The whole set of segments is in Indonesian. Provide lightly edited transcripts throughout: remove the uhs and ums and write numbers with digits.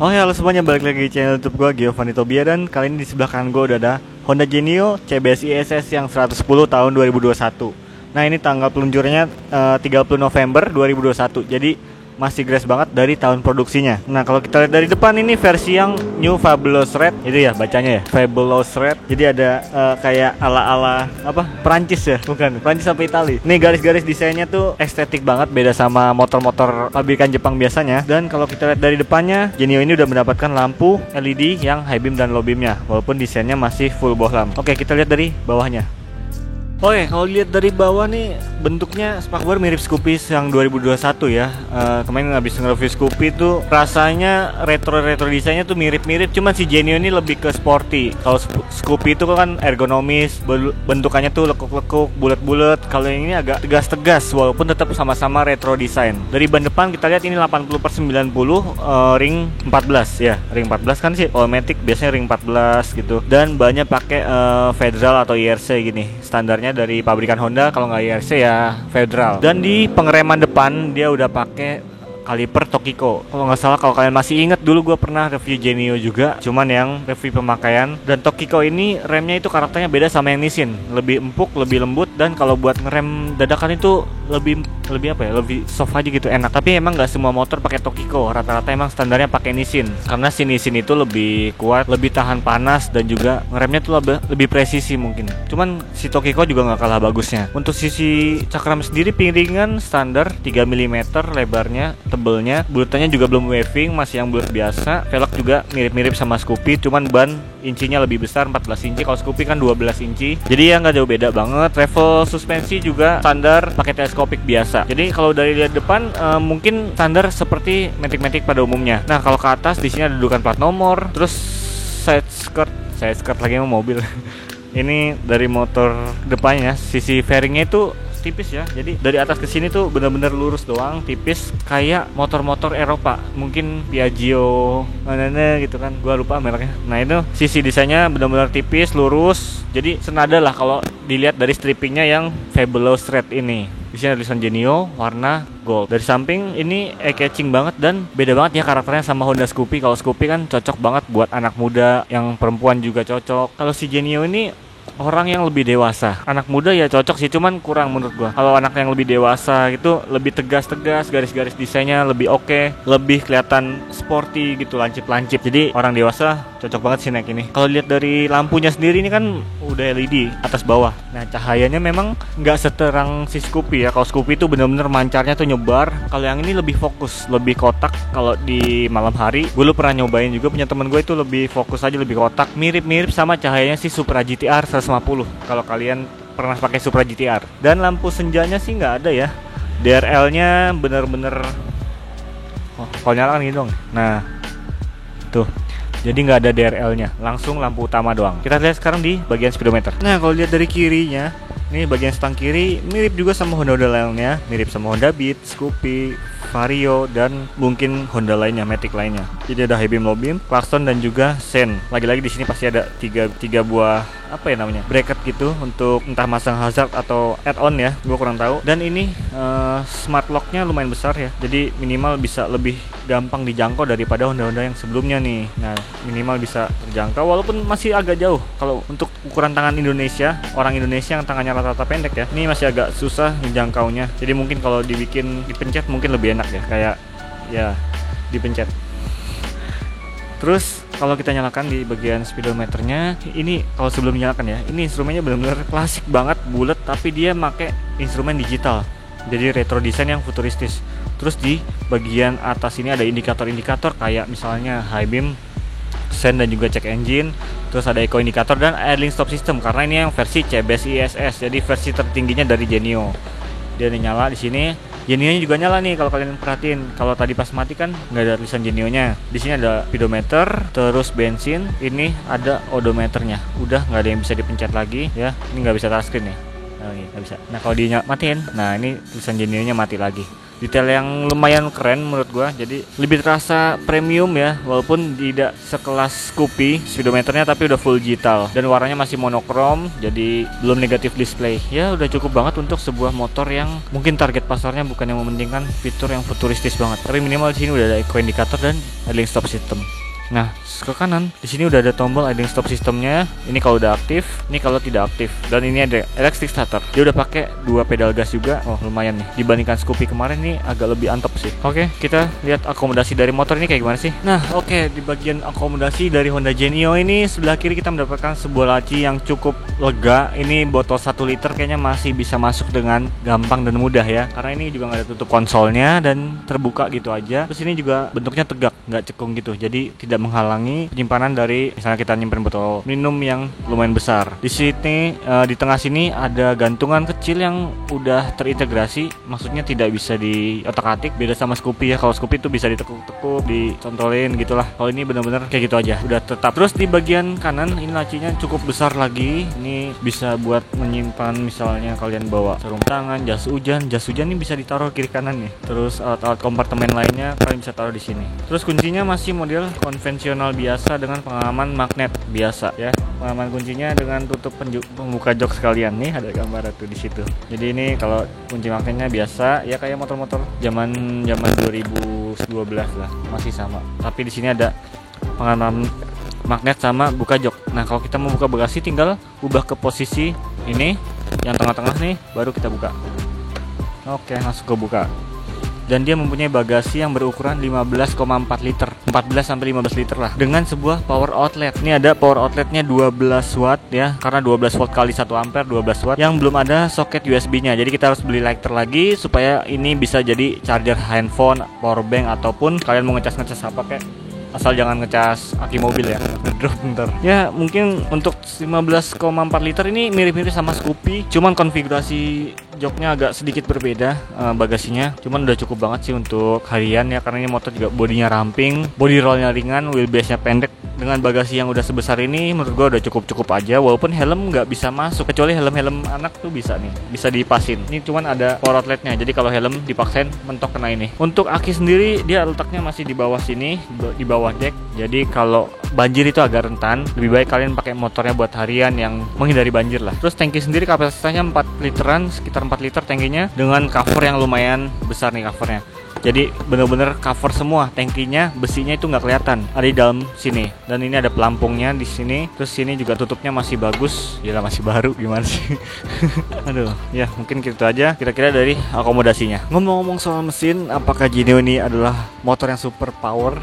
Oh ya, halo semuanya, balik lagi di channel YouTube gue, Giovanni Tobia. Dan kali ini di sebelah kanan gue udah ada Honda Genio CBS ISS yang 110 tahun 2021. Nah, ini tanggal peluncurannya 30 November 2021. Jadi masih grace banget dari tahun produksinya. Nah, kalau kita lihat dari depan, ini versi yang New Fabulous Red. Itu ya bacanya ya, Fabulous Red. Jadi ada kayak ala-ala apa? Perancis ya? Bukan, Perancis sampai Itali. Nih garis-garis desainnya tuh estetik banget, beda sama motor-motor pabrikan Jepang biasanya. Dan kalau kita lihat dari depannya, Genio ini udah mendapatkan lampu LED yang high beam dan low beamnya, walaupun desainnya masih full bohlam. Oke, kita lihat dari bawahnya. Oke, kalau lihat dari bawah nih, bentuknya spakbor mirip Scoopy yang 2021 ya. Kemarin habis nge-review Scoopy tuh rasanya retro desainnya tuh mirip-mirip, cuman si Genio ini lebih ke sporty. Kalau Scoopy itu kan ergonomis, bentukannya tuh lekuk-lekuk, bulat-bulat. Kalau ini agak tegas-tegas, walaupun tetap sama-sama retro desain. Dari ban depan kita lihat ini 80/90, ring 14 ya. Ring 14 kan sih automatic, biasanya ring 14 gitu. Dan bannya pakai Federal atau IRC gini. Standarnya dari pabrikan Honda, kalau nggak IRC ya Federal. Dan di pengereman depan dia udah pakai kaliper Tokiko. Kalau nggak salah, kalau kalian masih inget, dulu gue pernah review Genio juga, cuman yang review pemakaian. Dan Tokiko ini remnya itu karakternya beda sama yang Nissin, lebih empuk, lebih lembut, dan kalau buat ngerem dadakan itu lebih apa ya, lebih soft aja gitu, enak. Tapi emang nggak semua motor pakai Tokiko, rata-rata emang standarnya pakai Nissin, karena si Nissin itu lebih kuat, lebih tahan panas, dan juga ngeremnya tuh lebih presisi mungkin. Cuman si Tokiko juga nggak kalah bagusnya. Untuk sisi cakram sendiri piringan standar 3 mm lebarnya, tebelnya, bulutannya juga belum waving, masih yang bulat biasa. Velg juga mirip-mirip sama Scoopy, cuman ban incinya lebih besar, 14 inci. Kalau Scoopy kan 12 inci, jadi ya nggak jauh beda banget. Travel suspensi juga standar pakai teleskopik biasa. Jadi kalau dari lihat depan mungkin standar seperti Matic pada umumnya. Nah, kalau ke atas di sini ada dudukan plat nomor, terus side skirt lagi mau mobil. Ini dari motor depannya, sisi fairingnya itu tipis ya, jadi dari atas ke sini tuh bener-bener lurus doang, tipis, kayak motor-motor Eropa, mungkin Piaggio mana gitu kan, gua lupa mereknya. Nah, itu sisi desainnya bener-bener tipis, lurus, jadi senada lah kalau dilihat dari strippingnya yang Fabulous Red ini. Di sini ada tulisan Genio warna gold. Dari samping ini eye-catching banget dan beda banget ya karakternya sama Honda Scoopy. Kalau Scoopy kan cocok banget buat anak muda, yang perempuan juga cocok. Kalau si Genio ini orang yang lebih dewasa. Anak muda ya cocok sih, cuman kurang menurut gua. Kalau anak yang lebih dewasa gitu, lebih tegas-tegas, garis-garis desainnya lebih oke, lebih kelihatan sporty gitu, lancip-lancip. Jadi orang dewasa cocok banget sih naik ini. Kalau lihat dari lampunya sendiri ini kan udah LED atas bawah. Nah, cahayanya memang nggak seterang si Scoopy ya. Kalau Scoopy itu bener-bener mancarnya tuh nyebar. Kalau yang ini lebih fokus, lebih kotak. Kalau di malam hari, gue lu pernah nyobain juga, punya temen gue itu lebih fokus aja, lebih kotak. Mirip-mirip sama cahayanya si Supra GTR 150. Kalau kalian pernah pakai Supra GTR. Dan lampu senjanya sih nggak ada ya. DRL-nya bener-bener, kalau nyala kan gitu dong. Nah, tuh. Jadi nggak ada DRL-nya, langsung lampu utama doang. Kita lihat sekarang di bagian speedometer. Nah, kalau lihat dari kirinya, ini bagian stang kiri mirip juga sama Honda lainnya, mirip sama Honda Beat, Scoopy, Vario, dan mungkin Honda lainnya, Matic lainnya. Jadi ada high beam, low beam, klakson, dan juga sen. Lagi-lagi di sini pasti ada tiga buah apa ya namanya, bracket gitu untuk entah masang hazard atau add-on ya, gue kurang tahu. Dan ini smart lock-nya lumayan besar ya, jadi minimal bisa lebih gampang dijangkau daripada Honda yang sebelumnya nih. Nah, minimal bisa terjangkau walaupun masih agak jauh. Kalau untuk ukuran tangan Indonesia, orang Indonesia yang tangannya rata-rata pendek ya, ini masih agak susah menjangkaunya. Jadi mungkin kalau dipencet mungkin lebih enak ya, kayak ya dipencet. Terus kalau kita nyalakan di bagian speedometernya, ini kalau sebelum nyalakan ya, ini instrumennya benar-benar klasik banget, bulat, tapi dia pakai instrumen digital. Jadi retro design yang futuristis. Terus di bagian atas ini ada indikator-indikator kayak misalnya high beam, sen, dan juga check engine. Terus ada eco indikator dan idling stop system, karena ini yang versi CBS ISS, jadi versi tertingginya dari Genio. Dia nyala di sini. Genio-nya juga nyala nih kalau kalian perhatiin. Kalau tadi pas mati kan nggak ada tulisan Genio-nya. Di sini ada speedometer, terus bensin, ini ada odometernya. Udah nggak ada yang bisa dipencet lagi ya. Ini nggak bisa touchscreen ya. Nggak bisa. Nah, kalau dimatiin, nah ini tulisan Genio-nya mati lagi. detail yang lumayan keren menurut gua. Jadi lebih terasa premium ya, walaupun tidak sekelas Scoopy speedometernya, tapi udah full digital dan warnanya masih monokrom, jadi belum negatif display. Ya udah cukup banget untuk sebuah motor yang mungkin target pasarnya bukan yang mementingkan fitur yang futuristis banget, tapi minimal di sini udah ada eco indicator dan idling stop system. Nah, ke kanan di sini udah ada tombol idling stop sistemnya. Ini kalau udah aktif, ini kalau tidak aktif. Dan ini ada electric starter. Dia udah pakai 2 pedal gas juga. Oh, lumayan nih. Dibandingkan Scoopy kemarin nih agak lebih antep sih. Oke, kita lihat akomodasi dari motor ini kayak gimana sih. Nah, oke, di bagian akomodasi dari Honda Genio ini sebelah kiri kita mendapatkan sebuah laci yang cukup lega. Ini botol 1 liter kayaknya masih bisa masuk dengan gampang dan mudah ya. Karena ini juga nggak ada tutup konsolnya dan terbuka gitu aja. Terus ini juga bentuknya tegak, nggak cekung gitu. Jadi tidak menghalangi penyimpanan dari misalnya kita nyimpen botol minum yang lumayan besar. Di sini di tengah sini ada gantungan kecil yang udah terintegrasi, maksudnya tidak bisa diotak-atik. Beda sama Scoopy ya. Kalau Scoopy itu bisa ditekuk-tekuk, dicontrolin gitulah. Kalau ini benar-benar kayak gitu aja, udah tetap. Terus di bagian kanan ini lacinya cukup besar lagi. Ini bisa buat menyimpan misalnya kalian bawa sarung tangan, jas hujan. Jas hujan ini bisa ditaruh kiri kanan nih. Terus alat-alat kompartemen lainnya kalian bisa taruh di sini. Terus kuncinya masih model konvensional biasa dengan pengaman magnet biasa ya. Pengaman kuncinya dengan tutup pembuka jok sekalian nih, ada gambar tuh di situ. Jadi ini kalau kunci magnetnya biasa ya, kayak motor-motor zaman 2012 lah, masih sama. Tapi di sini ada pengaman magnet sama buka jok. Nah, kalau kita mau buka bagasi tinggal ubah ke posisi ini yang tengah-tengah nih, baru kita buka. Oke, langsung ke buka. Dan dia mempunyai bagasi yang berukuran 15,4 liter, 14 sampai 15 liter lah, dengan sebuah power outlet. Ini ada power outletnya 12 watt ya, karena 12 volt kali 1 ampere 12 watt, yang belum ada soket USB-nya. Jadi kita harus beli lighter lagi supaya ini bisa jadi charger handphone, power bank, ataupun kalian mau ngecas apa kayak, asal jangan ngecas aki mobil ya, ngedrop ntar. Ya mungkin untuk 15,4 liter ini mirip-mirip sama Scoopy, cuman konfigurasi joknya agak sedikit berbeda, bagasinya. Cuman udah cukup banget sih untuk harian ya, karena ini motor juga bodinya ramping, body rollnya ringan, wheelbase-nya pendek. Dengan bagasi yang udah sebesar ini menurut gua udah cukup aja, walaupun helm nggak bisa masuk, kecuali helm anak tuh bisa nih, bisa dipasin. Ini cuman ada power outletnya, jadi kalau helm dipaksain mentok kena ini. Untuk aki sendiri dia letaknya masih di bawah sini, di bawah deck. Jadi kalau banjir itu agak rentan, lebih baik kalian pakai motornya buat harian yang menghindari banjir lah. Terus tangki sendiri kapasitasnya 4 literan, sekitar 4 liter tangkinya, dengan cover yang lumayan besar nih covernya. Jadi bener-bener cover semua, tangkinya besinya itu nggak kelihatan, ada di dalam sini. Dan ini ada pelampungnya di sini. Terus sini juga tutupnya masih bagus, gila masih baru, gimana sih? Aduh, ya mungkin gitu aja kira-kira dari akomodasinya. Ngomong-ngomong soal mesin, apakah Genio ini adalah motor yang super power?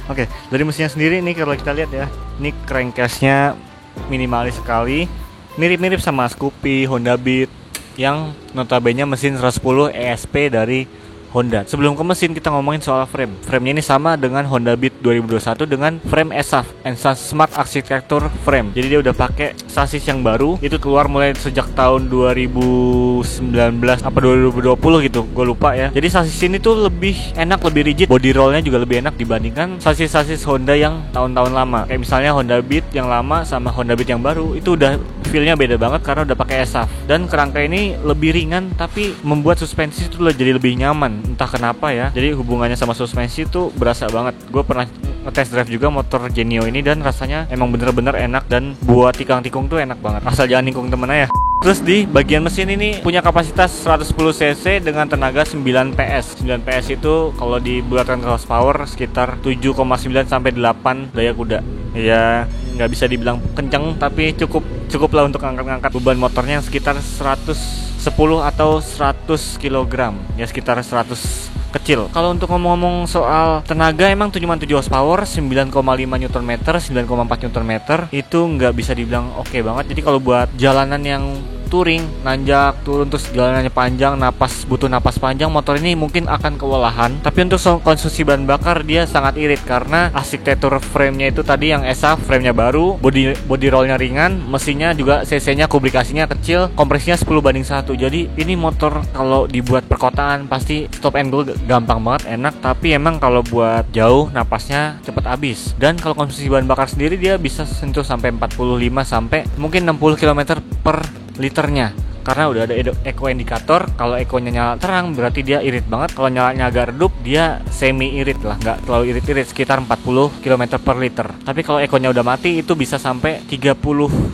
Oke, dari mesinnya sendiri nih kalau kita lihat ya, ini crankcase-nya minimalis sekali, mirip-mirip sama Scoopy, Honda Beat, yang notabene mesin 110 ESP dari Honda. Sebelum ke mesin kita ngomongin soal frame. Frame-nya ini sama dengan Honda Beat 2021 dengan frame ESAF, Enhanced Smart Architecture Frame. Jadi dia udah pakai sasis yang baru. Itu keluar mulai sejak tahun 2019 apa 2020 gitu, gue lupa ya. Jadi sasis ini tuh lebih enak, lebih rigid. Body roll-nya juga lebih enak dibandingkan sasis-sasis Honda yang tahun-tahun lama. Kayak misalnya Honda Beat yang lama sama Honda Beat yang baru, itu udah feel-nya beda banget karena udah pakai ESAF. Dan kerangka ini lebih ringan tapi membuat suspensi itu jadi lebih nyaman. Entah kenapa ya, jadi hubungannya sama suspensi tuh berasa banget. Gue pernah nge-test drive juga motor Genio ini dan rasanya emang bener-bener enak, dan buat tikung-tikung tuh enak banget, asal jangan nikung temen aja. Terus di bagian mesin ini punya kapasitas 110 cc dengan tenaga 9 PS. 9 PS itu kalau dibulatkan ke horsepower sekitar 7,9 sampai 8 daya kuda. Ya nggak bisa dibilang kenceng, tapi cukup lah untuk ngangkat beban motornya sekitar 110 atau 100 kg. Ya sekitar 100 kecil. Kalau untuk ngomong-ngomong soal tenaga, emang cuma 7 horsepower, 9,5 Nm, 9,4 Nm itu nggak bisa dibilang oke banget. Jadi kalau buat jalanan yang touring, nanjak, turun, terus jalanannya panjang, butuh napas panjang, motor ini mungkin akan kewalahan. Tapi untuk konsumsi bahan bakar dia sangat irit karena arsitektur frame-nya itu tadi yang ESAF, frame-nya baru, body roll-nya ringan, mesinnya juga cc-nya, kubikasinya kecil, kompresinya 10:1. Jadi ini motor kalau dibuat perkotaan pasti stop and go gampang banget, enak. Tapi emang kalau buat jauh napasnya cepet habis. Dan kalau konsumsi bahan bakar sendiri dia bisa sentuh sampai 45 sampai mungkin 60 km per liternya. karena udah ada eco indikator. Kalau ekonya nyala terang berarti dia irit banget, kalau nyalanya agak redup dia semi irit lah, nggak terlalu irit-irit, sekitar 40 km per liter. Tapi kalau ekonya udah mati itu bisa sampai 30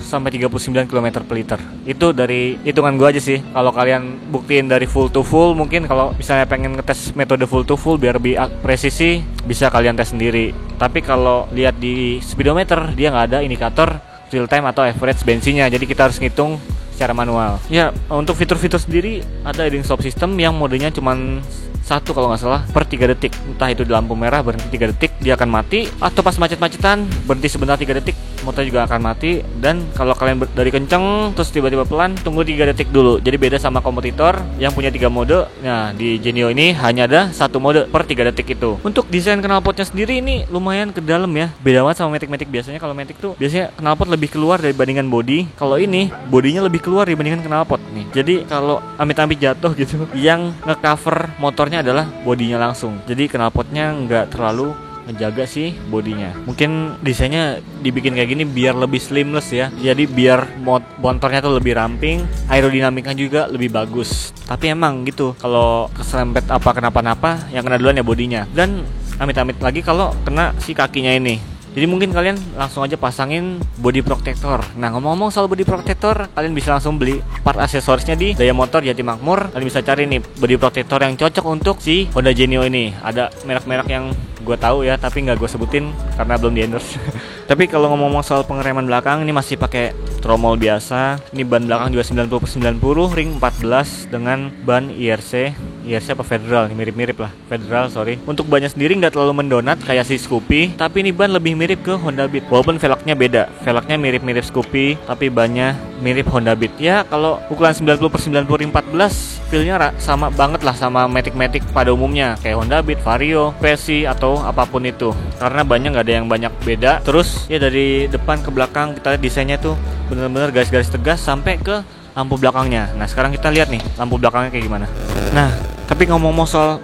sampai 39 km per liter. Itu dari hitungan gua aja sih. Kalau kalian buktiin dari full to full, mungkin kalau misalnya pengen ngetes metode full to full biar lebih presisi, bisa kalian tes sendiri. Tapi kalau lihat di speedometer dia nggak ada indikator real time atau average bensinnya, jadi kita harus ngitung secara manual. Ya, untuk fitur-fitur sendiri ada idling stop system yang modenya cuman satu kalau nggak salah per 3 detik. Entah itu di lampu merah berhenti 3 detik dia akan mati, atau pas macet-macetan berhenti sebentar 3 detik motor juga akan mati. Dan kalau kalian dari kenceng terus tiba-tiba pelan, tunggu 3 detik dulu. Jadi beda sama kompetitor yang punya 3 mode. Nah, di Genio ini hanya ada satu mode per 3 detik itu. Untuk desain knalpotnya sendiri ini lumayan ke dalam ya. Beda banget sama Matic. Biasanya kalau Matic tuh biasanya knalpot lebih keluar dibandingkan body. Kalau ini bodinya lebih keluar dibandingkan knalpot nih. Jadi kalau amit-amit jatuh gitu, yang ngecover motornya adalah bodinya langsung. Jadi knalpotnya nggak terlalu ngejaga sih bodinya. Mungkin desainnya dibikin kayak gini biar lebih slimless ya. Jadi biar motornya tuh lebih ramping, aerodinamiknya juga lebih bagus. Tapi emang gitu, kalau keserempet apa kenapa-napa, yang kena duluan ya bodinya. Dan amit-amit lagi kalau kena si kakinya ini. Jadi mungkin kalian langsung aja pasangin body protector. Nah, ngomong-ngomong soal body protector, kalian bisa langsung beli part aksesorisnya di Daya Motor Jati Makmur. Kalian bisa cari nih body protector yang cocok untuk si Honda Genio ini. Ada merek-merek yang gue tahu ya, tapi nggak gue sebutin karena belum di endorse. Tapi kalau ngomong-ngomong soal pengereman belakang, ini masih pakai tromol biasa. Ini ban belakang juga 90/90 ring 14 dengan ban IRC apa Federal, mirip-mirip lah, Federal sorry. Untuk bannya sendiri nggak terlalu mendonat kayak si Scoopy, tapi ini ban lebih mirip ke Honda Beat. Walaupun velgnya beda, velgnya mirip-mirip Scoopy, tapi bannya mirip Honda Beat. Ya kalau ukuran 90/90 ring 14, feelnya sama banget lah sama Matic pada umumnya, kayak Honda Beat, Vario, Vessi atau apapun itu. Karena bannya nggak ada yang banyak beda. Terus ya dari depan ke belakang kita lihat desainnya tuh bener-bener garis-garis tegas sampai ke lampu belakangnya. Nah sekarang kita lihat nih lampu belakangnya kayak gimana. Nah tapi ngomong-ngomong soal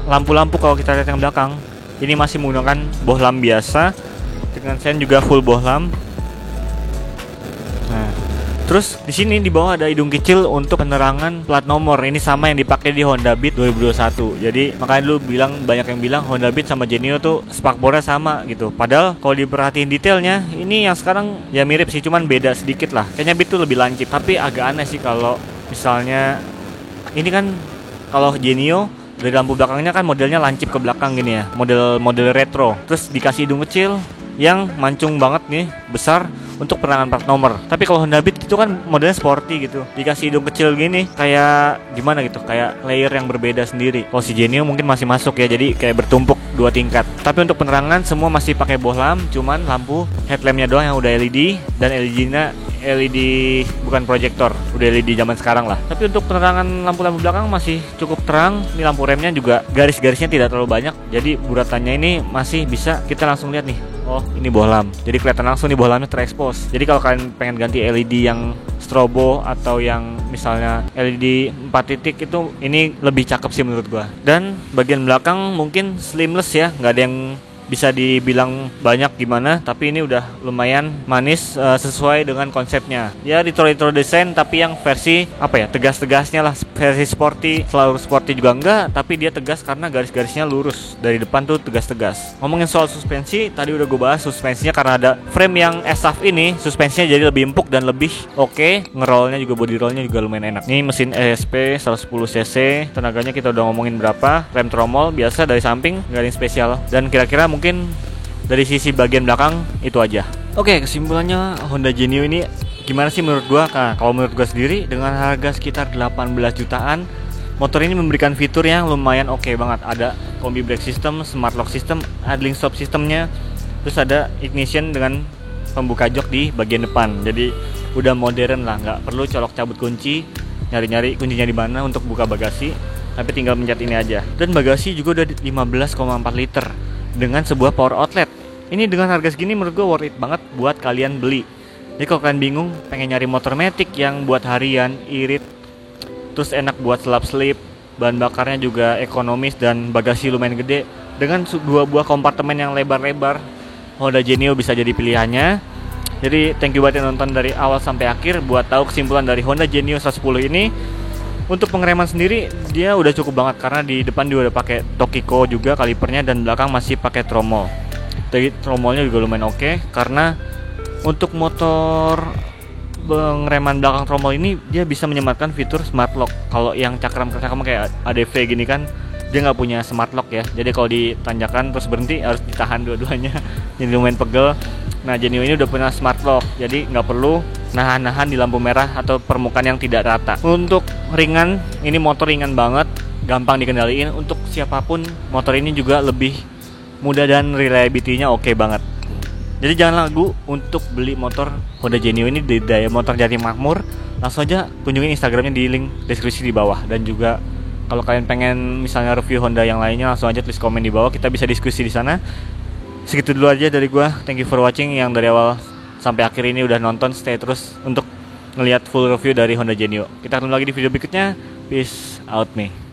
lampu-lampu, kalau kita lihat yang belakang, ini masih menggunakan bohlam biasa dengan sen juga full bohlam. Nah, terus di sini di bawah ada hidung kecil untuk penerangan plat nomor. Ini sama yang dipakai di Honda Beat 2021. Jadi makanya dulu banyak yang bilang Honda Beat sama Genio tuh spakbornya sama gitu. Padahal kalau diperhatiin detailnya, ini yang sekarang ya mirip sih, cuman beda sedikit lah. Kayaknya Beat tuh lebih lancip. Tapi agak aneh sih kalau misalnya ini kan, kalau Genio dari lampu belakangnya kan modelnya lancip ke belakang gini ya, model retro. Terus dikasih hidung kecil yang mancung banget nih, besar untuk penerangan plat nomor. Tapi kalau Honda Beat itu kan modelnya sporty gitu, dikasih hidung kecil gini kayak gimana gitu, kayak layer yang berbeda sendiri. Kalau si Genio mungkin masih masuk ya, jadi kayak bertumpuk 2 tingkat. Tapi untuk penerangan semua masih pakai bohlam, cuman lampu headlampnya doang yang udah LED, dan LED-nya LED bukan proyektor, udah LED zaman sekarang lah. Tapi untuk penerangan lampu-lampu belakang masih cukup terang. Ini lampu remnya juga garis-garisnya tidak terlalu banyak, jadi buratannya ini masih bisa kita langsung lihat nih. Oh ini bohlam, jadi kelihatan langsung nih bohlamnya terekspos. Jadi kalau kalian pengen ganti LED yang strobo atau yang misalnya LED 4 titik itu, ini lebih cakep sih menurut gua. Dan bagian belakang mungkin slimless ya, nggak ada yang bisa dibilang banyak gimana, tapi ini udah lumayan manis, sesuai dengan konsepnya. Ya retro desain, tapi yang versi apa ya, tegas-tegasnya lah, versi sporty. Selalu sporty juga enggak, tapi dia tegas karena garis-garisnya lurus. Dari depan tuh tegas-tegas. Ngomongin soal suspensi, tadi udah gue bahas suspensinya, karena ada frame yang SAF ini, suspensinya jadi lebih empuk dan lebih oke. Ngerollnya juga, body rollnya juga lumayan enak. Ini mesin ESP 110cc, tenaganya kita udah ngomongin berapa. Rem tromol biasa dari samping, nggak ada yang spesial. Dan kira-kira mungkin dari sisi bagian belakang itu aja. Oke, kesimpulannya Honda Genio ini gimana sih menurut gua? Nah, kalau menurut gua sendiri, dengan harga sekitar 18 jutaan, motor ini memberikan fitur yang lumayan oke banget. Ada combi brake system, smart lock system, idling stop systemnya, terus ada ignition dengan pembuka jok di bagian depan. Jadi udah modern lah, nggak perlu colok cabut kunci, nyari-nyari kuncinya di mana untuk buka bagasi, tapi tinggal pencet ini aja. Dan bagasi juga udah 15,4 liter dengan sebuah power outlet. Ini dengan harga segini menurut gue worth it banget buat kalian beli. Jadi kalau kalian bingung pengen nyari motor Matic yang buat harian, irit, terus enak buat selap-selip, bahan bakarnya juga ekonomis dan bagasi lumayan gede, dengan 2 buah kompartemen yang lebar-lebar, Honda Genio bisa jadi pilihannya. Jadi thank you banget yang nonton dari awal sampai akhir. Buat tahu kesimpulan dari Honda Genio 110 ini, untuk pengereman sendiri dia udah cukup banget karena di depan dia udah pakai Tokiko juga kalipernya dan belakang masih pakai tromol. Jadi tromolnya juga lumayan oke, karena untuk motor pengereman belakang tromol ini dia bisa menyematkan fitur smart lock. Kalau yang cakram kayak ADV gini kan dia nggak punya smart lock ya. Jadi kalau ditanjakan terus berhenti harus ditahan dua-duanya. Jadi lumayan pegel. Nah, Genio ini udah punya smart lock, jadi nggak perlu nahan-nahan di lampu merah atau permukaan yang tidak rata. Untuk ringan, ini motor ringan banget, gampang dikendaliin. Untuk siapapun, motor ini juga lebih mudah dan reliability-nya oke banget. Jadi jangan ragu untuk beli motor Honda Genio ini di Daya Motor Jati Makmur. Langsung aja kunjungin Instagramnya di link deskripsi di bawah. Dan juga kalau kalian pengen misalnya review Honda yang lainnya, langsung aja tulis komen di bawah, kita bisa diskusi di sana. Segitu dulu aja dari gua. Thank you for watching yang dari awal sampai akhir ini udah nonton. Stay terus untuk ngelihat full review dari Honda Genio. Kita ketemu lagi di video berikutnya. Peace out me.